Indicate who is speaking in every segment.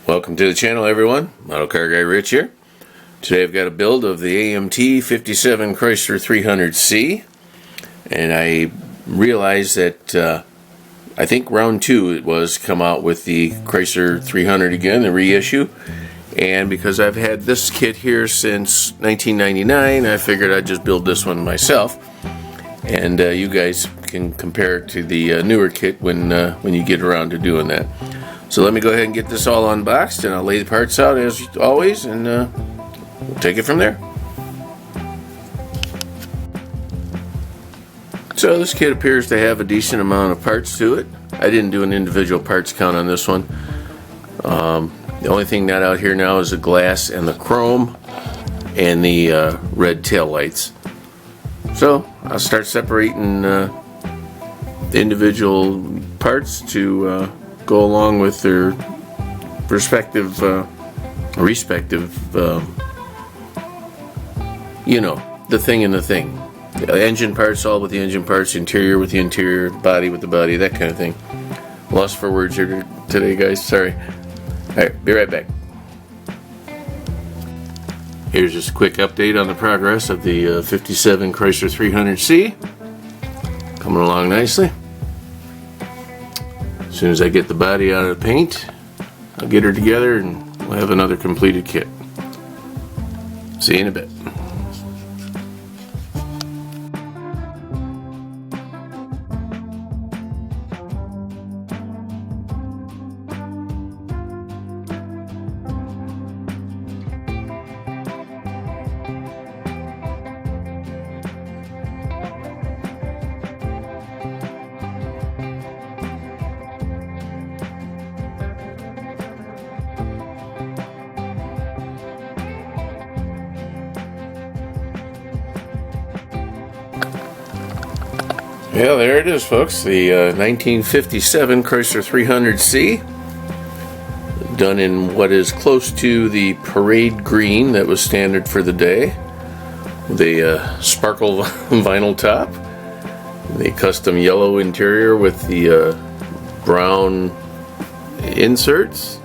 Speaker 1: Welcome to the channel, everyone. Model Car Guy Rich here. Today I've got a build of the AMT 57 Chrysler 300C, and I realized that I think round 2 it was come out with the Chrysler 300 again, the reissue. And because I've had this kit here since 1999, I figured I'd just build this one myself. And you guys can compare it to the newer kit when you get around to doing that. So let me go ahead and get this all unboxed, and I'll lay the parts out as always, and we'll take it from there. So this kit appears to have a decent amount of parts to it. I didn't do an individual parts count on this one. The only thing not out here now is the glass and the chrome and the red tail lights. So I'll start separating the individual parts to go along with their respective, you know, the thing and the thing. The engine parts all with the engine parts, interior with the interior, body with the body, that kind of thing. Lost for words here today, guys, sorry. Alright, be right back. Here's just a quick update on the progress of the 57 Chrysler 300C. Coming along nicely. As soon as I get the body out of the paint, I'll get her together and we'll have another completed kit. See you in a bit. Yeah, there it is, folks. The 1957 Chrysler 300C, done in what is close to the parade green that was standard for the day, with a sparkle vinyl top, the custom yellow interior with the brown inserts.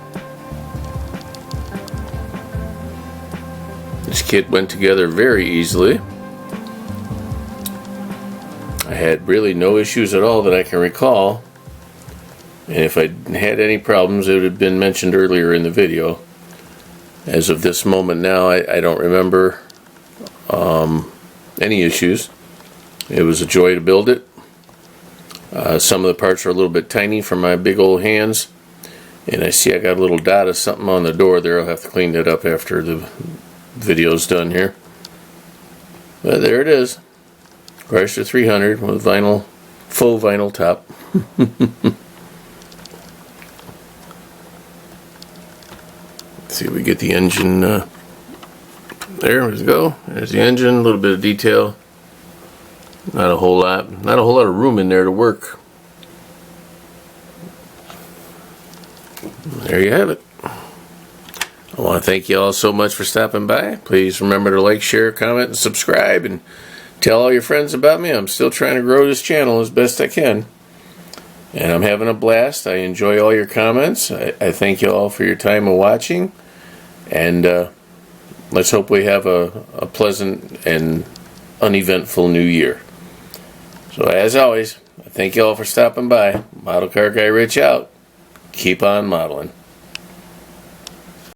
Speaker 1: This kit went together very easily. I had really no issues at all that I can recall, and if I had any problems it would have been mentioned earlier in the video. As of this moment now, I don't remember any issues. It was a joy to build it. Some of the parts are a little bit tiny for my big old hands, and I see I got a little dot of something on the door there. I'll have to clean that up after the video's done here. But there it is. Chrysler 300 with vinyl, faux vinyl top. Let's see if we get the engine. There we go. There's the engine. A little bit of detail. Not a whole lot of room in there to work. There you have it. I want to thank you all so much for stopping by. Please remember to like, share, comment, and subscribe, and tell all your friends about me. I'm still trying to grow this channel as best I can. And I'm having a blast. I enjoy all your comments. I thank you all for your time of watching. And let's hope we have a pleasant and uneventful new year. So as always, I thank you all for stopping by. Model Car Guy Rich out. Keep on modeling.